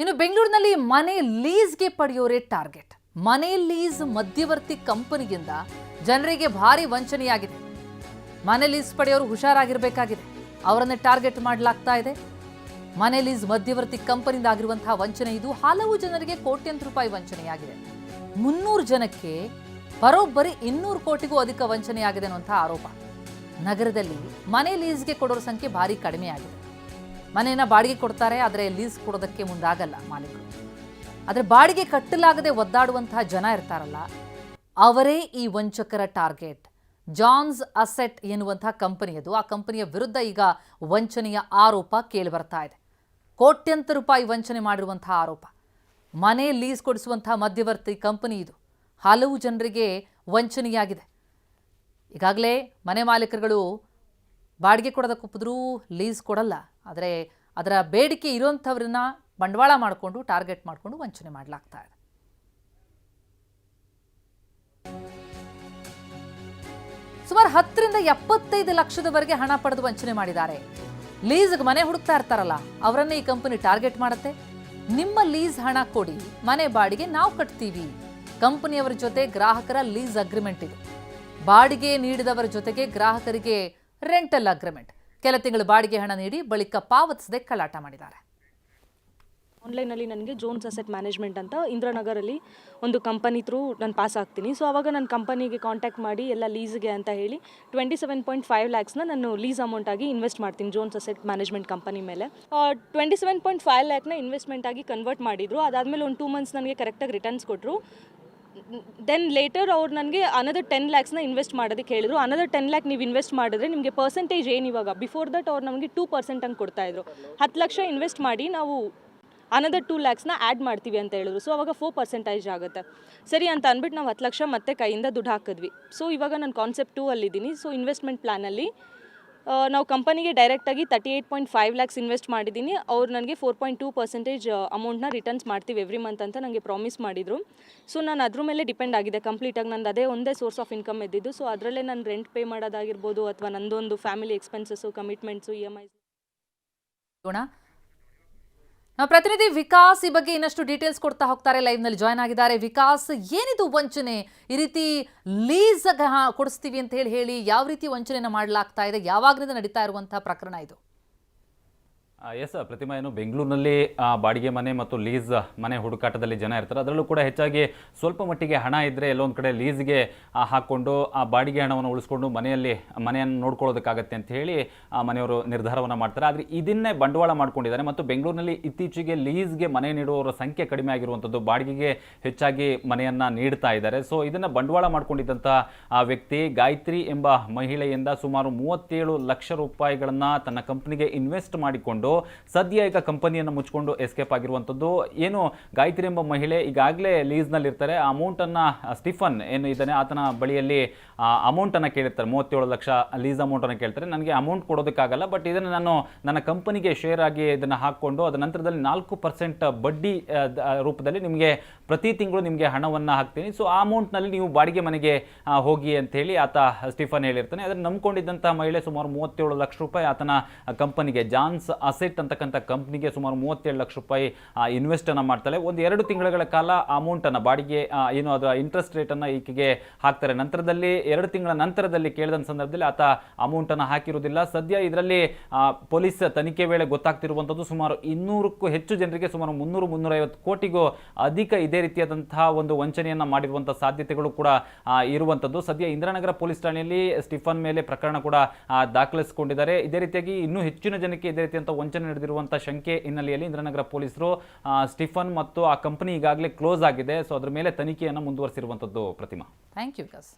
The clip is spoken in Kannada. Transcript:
ಇನ್ನು ಬೆಂಗಳೂರಿನಲ್ಲಿ ಮನೆ ಲೀಸ್ಗೆ ಪಡೆಯೋರೇ ಟಾರ್ಗೆಟ್. ಮನೆ ಲೀಸ್ ಮಧ್ಯವರ್ತಿ ಕಂಪನಿಯಿಂದ ಜನರಿಗೆ ಭಾರಿ ವಂಚನೆಯಾಗಿದೆ. ಮನೆ ಲೀಸ್ ಪಡೆಯೋರು ಹುಷಾರಾಗಿರಬೇಕಾಗಿದೆ. ಅವರನ್ನೇ ಟಾರ್ಗೆಟ್ ಮಾಡಲಾಗ್ತಾ ಇದೆ. ಮನೆ ಲೀಸ್ ಮಧ್ಯವರ್ತಿ ಕಂಪನಿಯಿಂದ ಆಗಿರುವಂತಹ ವಂಚನೆ ಇದು. ಹಲವು ಜನರಿಗೆ ಕೋಟ್ಯಂತರ ರೂಪಾಯಿ ವಂಚನೆಯಾಗಿದೆ. 300 ಜನಕ್ಕೆ ಬರೋಬ್ಬರಿ 200 ಕೋಟಿಗೂ ಅಧಿಕ ವಂಚನೆಯಾಗಿದೆ ಅನ್ನುವಂತಹ ಆರೋಪ. ನಗರದಲ್ಲಿ ಮನೆ ಲೀಸ್ಗೆ ಕೊಡೋರ ಸಂಖ್ಯೆ ಭಾರಿ ಕಡಿಮೆಯಾಗಿದೆ. ಮನೆಯನ್ನ ಬಾಡಿಗೆ ಕೊಡ್ತಾರೆ, ಆದರೆ ಲೀಸ್ ಕೊಡೋದಕ್ಕೆ ಮುಂದಾಗಲ್ಲ ಮಾಲೀಕರು. ಆದರೆ ಬಾಡಿಗೆ ಕಟ್ಟಲಾಗದೆ ಒದ್ದಾಡುವಂತಹ ಜನ ಇರ್ತಾರಲ್ಲ, ಅವರೇ ಈ ವಂಚಕರ ಟಾರ್ಗೆಟ್. ಜಾನ್ಸ್ ಅಸೆಟ್ ಎನ್ನುವಂತಹ ಕಂಪನಿಯದು. ಆ ಕಂಪನಿಯ ವಿರುದ್ಧ ಈಗ ವಂಚನೆಯ ಆರೋಪ ಕೇಳಿ ಬರ್ತಾ ಇದೆ. ಕೋಟ್ಯಂತರ ರೂಪಾಯಿ ವಂಚನೆ ಮಾಡಿರುವಂತಹ ಆರೋಪ. ಮನೆ ಲೀಸ್ ಕೊಡಿಸುವಂತಹ ಮಧ್ಯವರ್ತಿ ಕಂಪನಿ ಇದು. ಹಲವು ಜನರಿಗೆ ವಂಚನೆಯಾಗಿದೆ. ಈಗಾಗಲೇ ಮನೆ ಮಾಲೀಕರುಗಳು ಬಾಡಿಗೆ ಕೊಡೋದಕ್ಕೊಪ್ಪಿದ್ರೂ ಲೀಸ್ ಕೊಡಲ್ಲ. ಆದರೆ ಅದರ ಬೇಡಿಕೆ ಇರುವಂಥವ್ರನ್ನ ಬಂಡವಾಳ ಮಾಡಿಕೊಂಡು ಟಾರ್ಗೆಟ್ ಮಾಡಿಕೊಂಡು ವಂಚನೆ ಮಾಡಲಾಗ್ತಾ ಇದೆ. ಸುಮಾರು 10 ರಿಂದ 75 ಲಕ್ಷದವರೆಗೆ ಹಣ ಪಡೆದು ವಂಚನೆ ಮಾಡಿದ್ದಾರೆ. ಲೀಸ್ಗೆ ಮನೆ ಹುಡುಕ್ತಾ ಇರ್ತಾರಲ್ಲ, ಅವರನ್ನೇ ಈ ಕಂಪನಿ ಟಾರ್ಗೆಟ್ ಮಾಡುತ್ತೆ. ನಿಮ್ಮ ಲೀಸ್ ಹಣ ಕೊಡಿ, ಮನೆ ಬಾಡಿಗೆ ನಾವು ಕಟ್ತೀವಿ. ಕಂಪನಿಯವರ ಜೊತೆ ಗ್ರಾಹಕರ ಲೀಸ್ ಅಗ್ರಿಮೆಂಟ್ ಇದು. ಬಾಡಿಗೆ ನೀಡಿದವರ ಜೊತೆಗೆ ಗ್ರಾಹಕರಿಗೆ ರೆಂಟಲ್ ಅಗ್ರಿಮೆಂಟ್. ಕೆಲ ತಿಂಗಳು ಬಾಡಿಗೆ ಹಣ ನೀಡಿ ಬಳಿಕ ಪಾವತಿಸದೆ ಕಳ್ಳಾಟ ಮಾಡಿದ್ದಾರೆ. ಆನ್ಲೈನಲ್ಲಿ ನನಗೆ ಜೋನ್ಸ್ ಅಸೆಟ್ ಮ್ಯಾನೇಜ್ಮೆಂಟ್ ಅಂತ ಇಂದ್ರಾನಗರಲ್ಲಿ ಒಂದು ಕಂಪನಿ ಥ್ರೂ ನಾನು ಪಾಸ್ ಆಗ್ತೀನಿ. ಸೊ ಆವಾಗ ನನ್ನ ಕಂಪನಿಗೆ ಕಾಂಟ್ಯಾಕ್ಟ್ ಮಾಡಿ ಎಲ್ಲ ಲೀಸ್ಗೆ ಅಂತ ಹೇಳಿ 27.5 ಲ್ಯಾಕ್ಸ್ನ ನಾನು ಲೀಸ್ ಅಮೌಂಟ್ ಆಗಿ ಇನ್ವೆಸ್ಟ್ ಮಾಡ್ತೀನಿ ಜೋನ್ಸ್ ಅಸೆಟ್ ಮ್ಯಾನೇಜ್ಮೆಂಟ್ ಕಂಪನಿ ಮೇಲೆ. 27.5 ಲ್ಯಾಕ್ನ ಇನ್ವೆಸ್ಟ್ಮೆಂಟ್ ಆಗಿ ಕನ್ವರ್ಟ್ ಮಾಡಿದರು. ಅದಾದಮೇಲೆ ಒಂದು 2 ಮಂತ್ಸ್ ನನಗೆ ಕರೆಕ್ಟಾಗಿ ರಿಟರ್ನ್ಸ್ ಕೊಟ್ಟರು. ದೆನ್ ಲೇಟರ್ ಅವ್ರು ನನಗೆ ಅನದರ್ 10 ಲ್ಯಾಕ್ಸ್ನ ಇನ್ವೆಸ್ಟ್ ಮಾಡೋದಕ್ಕೆ ಹೇಳಿದ್ರು. ಅನದರ್ 10 ಲ್ಯಾಕ್ ನೀವು ಇನ್ವೆಸ್ಟ್ ಮಾಡಿದ್ರೆ ನಿಮಗೆ ಪರ್ಸೆಂಟೇಜ್ ಏನು ಇವಾಗ ಬಿಫೋರ್ ದಟ್ ಅವ್ರು ನಮಗೆ 2% ಹಂಗೆ ಕೊಡ್ತಾಯಿದ್ರು. 10 ಲಕ್ಷ ಇನ್ವೆಸ್ಟ್ ಮಾಡಿ ನಾವು ಅನದರ್ 2 ಲ್ಯಾಕ್ಸ್ನ ಆ್ಯಡ್ ಮಾಡ್ತೀವಿ ಅಂತ ಹೇಳಿದ್ರು. ಸೊ ಅವಾಗ 4% ಆಗುತ್ತೆ. ಸರಿ ಅಂತ ಅಂದ್ಬಿಟ್ಟು ನಾವು 10 ಲಕ್ಷ ಮತ್ತೆ ಕೈಯಿಂದ ದುಡ್ಡು ಹಾಕಿದ್ವಿ. ಸೊ ಇವಾಗ ನಾನು ಕಾನ್ಸೆಪ್ಟ್ 2 ಅಲ್ಲಿದ್ದೀನಿ. ಸೊ ಇನ್ವೆಸ್ಟ್ಮೆಂಟ್ ಪ್ಲ್ಯಾನಲ್ಲಿ ನಾವು ಕಂಪನಿಗೆ ಡೈರೆಕ್ಟಾಗಿ 38.5 ಲ್ಯಾಕ್ಸ್ ಇನ್ವೆಸ್ಟ್ ಮಾಡಿದ್ದೀನಿ. ಅವ್ರು ನನಗೆ 4.2% ಅಮೌಂಟ್ನ ರಿಟರ್ನ್ಸ್ ಮಾಡ್ತೀವಿ ಎವ್ರಿ ಮಂತ್ ಅಂತ ನನಗೆ ಪ್ರಾಮಿಸ್ ಮಾಡಿದರು. ಸೊ ನಾನು ಅದ್ರ ಮೇಲೆ ಡಿಪೆಂಡ್ ಆಗಿದೆ ಕಂಪ್ಲೀಟಾಗಿ. ನಂದು ಅದೇ ಒಂದೇ ಸೋರ್ಸ್ ಆಫ್ ಇನ್ಕಮ್ ಇದ್ದಿದ್ದು. ಸೊ ಅದರಲ್ಲೇ ನಾನು ರೆಂಟ್ ಪೇ ಮಾಡೋದಾಗಿರ್ಬೋದು ಅಥವಾ ನಂದೊಂದು ಫ್ಯಾಮಿಲಿ ಎಕ್ಸ್ಪೆನ್ಸಸ್ಸು, ಕಮಿಟ್ಮೆಂಟ್ಸು, EMI. ನಾವು ಪ್ರತಿನಿಧಿ ವಿಕಾಸ್ ಈ ಬಗ್ಗೆ ಇನ್ನಷ್ಟು ಡೀಟೇಲ್ಸ್ ಕೊಡ್ತಾ ಹೋಗ್ತಾರೆ. ಲೈವ್ನಲ್ಲಿ ಜಾಯ್ನ್ ಆಗಿದ್ದಾರೆ. ವಿಕಾಸ್, ಏನಿದು ವಂಚನೆ? ಈ ರೀತಿ ಲೀಸ್ ಕೊಡಿಸ್ತೀವಿ ಅಂತ ಹೇಳಿ ಯಾವ ರೀತಿ ವಂಚನೆಯನ್ನು ಮಾಡಲಾಗ್ತಾ ಇದೆ? ಯಾವಾಗಲಿಂದ ನಡೀತಾ ಇರುವಂತಹ ಪ್ರಕರಣ ಇದು? ಎಸ್ ಪ್ರತಿಮಾ, ಏನು ಬೆಂಗಳೂರಿನಲ್ಲಿ ಬಾಡಿಗೆ ಮನೆ ಮತ್ತು ಲೀಸ್ ಮನೆ ಹುಡುಕಾಟದಲ್ಲಿ ಜನ ಇರ್ತಾರೆ. ಅದರಲ್ಲೂ ಕೂಡ ಹೆಚ್ಚಾಗಿ ಸ್ವಲ್ಪ ಮಟ್ಟಿಗೆ ಹಣ ಇದ್ದರೆ ಎಲ್ಲೊಂದು ಕಡೆ ಲೀಸ್ಗೆ ಹಾಕ್ಕೊಂಡು ಆ ಬಾಡಿಗೆ ಹಣವನ್ನು ಉಳಿಸ್ಕೊಂಡು ಮನೆಯನ್ನು ನೋಡ್ಕೊಳ್ಳೋದಕ್ಕಾಗತ್ತೆ ಅಂತ ಹೇಳಿ ಮನೆಯವರು ನಿರ್ಧಾರವನ್ನು ಮಾಡ್ತಾರೆ. ಆದರೆ ಇದನ್ನೇ ಬಂಡವಾಳ ಮಾಡ್ಕೊಂಡಿದ್ದಾರೆ. ಮತ್ತು ಬೆಂಗಳೂರಿನಲ್ಲಿ ಇತ್ತೀಚೆಗೆ ಲೀಸ್ಗೆ ಮನೆ ನೀಡುವವರ ಸಂಖ್ಯೆ ಕಡಿಮೆ ಆಗಿರುವಂಥದ್ದು, ಬಾಡಿಗೆಗೆ ಹೆಚ್ಚಾಗಿ ಮನೆಯನ್ನು ನೀಡ್ತಾ ಇದ್ದಾರೆ. ಸೊ ಇದನ್ನು ಬಂಡವಾಳ ಮಾಡ್ಕೊಂಡಿದ್ದಂಥ ಆ ವ್ಯಕ್ತಿ ಗಾಯತ್ರಿ ಎಂಬ ಮಹಿಳೆಯಿಂದ ಸುಮಾರು 37 ಲಕ್ಷ ರೂಪಾಯಿಗಳನ್ನು ತನ್ನ ಕಂಪ್ನಿಗೆ ಇನ್ವೆಸ್ಟ್ ಮಾಡಿಕೊಂಡು ಸದ್ಯ ಈಗ ಕಂಪನಿಯನ್ನು ಮುಚ್ಚಿಕೊಂಡು ಎಸ್ಕೇಪ್ ಆಗಿರುವಂಥದ್ದು. ಏನು ಗಾಯತ್ರಿ ಎಂಬ ಮಹಿಳೆ ಈಗಾಗಲೇ ಲೀಸ್ನಲ್ಲಿ ಇರ್ತಾರೆ. ಆ ಅಮೌಂಟನ್ನು ಸ್ಟಿಫನ್ ಏನು ಇದ್ದಾನೆ ಆತನ ಬಳಿಯಲ್ಲಿ ಅಮೌಂಟನ್ನು ಕೇಳಿರ್ತಾರೆ. 37 ಲಕ್ಷ ಲೀಸ್ ಅಮೌಂಟನ್ನು ಕೇಳ್ತಾರೆ. ನನಗೆ ಅಮೌಂಟ್ ಕೊಡೋದಕ್ಕಾಗಲ್ಲ, ಬಟ್ ಇದನ್ನು ನಾನು ನನ್ನ ಕಂಪನಿಗೆ ಶೇರ್ ಆಗಿ ಇದನ್ನು ಹಾಕ್ಕೊಂಡು ಅದ ನಂತರದಲ್ಲಿ 4% ಬಡ್ಡಿ ರೂಪದಲ್ಲಿ ನಿಮಗೆ ಪ್ರತಿ ತಿಂಗಳು ನಿಮಗೆ ಹಣವನ್ನು ಹಾಕ್ತೀನಿ. ಸೊ ಆ ಅಮೌಂಟ್ನಲ್ಲಿ ನೀವು ಬಾಡಿಗೆ ಮನೆಗೆ ಹೋಗಿ ಅಂತ ಹೇಳಿ ಆತ ಸ್ಟಿಫನ್ ಹೇಳಿರ್ತಾನೆ. ಅದನ್ನು ನಂಬ್ಕೊಂಡಿದ್ದಂಥ ಮಹಿಳೆ ಸುಮಾರು 37 ಲಕ್ಷ ರೂಪಾಯಿ ಆತನ ಕಂಪನಿಗೆ ಜಾನ್ಸ್ ಅಸೆಟ್ ಅಂತಕ್ಕಂಥ ಕಂಪ್ನಿಗೆ ಸುಮಾರು 37 ಲಕ್ಷ ರೂಪಾಯಿ ಇನ್ವೆಸ್ಟನ್ನು ಮಾಡ್ತಾಳೆ. 1-2 ತಿಂಗಳ ಕಾಲ ಅಮೌಂಟನ್ನು ಬಾಡಿಗೆ ಏನು ಅದರ ಇಂಟ್ರೆಸ್ಟ್ ರೇಟನ್ನು ಈಕೆಗೆ ಹಾಕ್ತಾರೆ. ನಂತರದಲ್ಲಿ 2 ತಿಂಗಳ ನಂತರದಲ್ಲಿ ಕೇಳಿದ ಸಂದರ್ಭದಲ್ಲಿ ಆತ ಅಮೌಂಟನ್ನು ಹಾಕಿರುವುದಿಲ್ಲ. ಸದ್ಯ ಇದರಲ್ಲಿ ಪೊಲೀಸ್ ತನಿಖೆ ವೇಳೆ ಗೊತ್ತಾಗ್ತಿರುವಂಥದ್ದು ಸುಮಾರು 200ಕ್ಕೂ ಹೆಚ್ಚು ಜನರಿಗೆ ಸುಮಾರು 300-350 ಕೋಟಿಗೂ ಅಧಿಕ ಇದೇ ರೀತಿಯಾದಂತಹ ಒಂದು ವಂಚನೆಯನ್ನು ಮಾಡಿರುವಂಥ ಸಾಧ್ಯತೆಗಳು ಕೂಡ ಇರುವಂಥದ್ದು. ಸದ್ಯ ಇಂದಿರಾನಗರ ಪೊಲೀಸ್ ಠಾಣೆಯಲ್ಲಿ ಸ್ಟಿಫನ್ ಮೇಲೆ ಪ್ರಕರಣ ಕೂಡ ದಾಖಲಿಸಿಕೊಂಡಿದ್ದಾರೆ. ಇದೇ ರೀತಿಯಾಗಿ ಇನ್ನೂ ಹೆಚ್ಚಿನ ಜನಕ್ಕೆ ಇದೇ ರೀತಿಯಂಥ ವಂಚನೆ ನಡೆದಿರುವಂತಹ ಶಂಕೆ ಹಿನ್ನೆಲೆಯಲ್ಲಿ ಇಂದಿರಾನಗರ ಪೊಲೀಸರು ಸ್ಟಿಫನ್ ಮತ್ತು ಆ ಕಂಪನಿ ಈಗಾಗಲೇ ಕ್ಲೋಸ್ ಆಗಿದೆ. ಸೊ ಅದರ ಮೇಲೆ ತನಿಖೆಯನ್ನು ಮುಂದುವರಿಸಿರುವಂಥದ್ದು. ಪ್ರತಿಮಾ, ಥ್ಯಾಂಕ್ ಯು ವಿಕಾಸ್.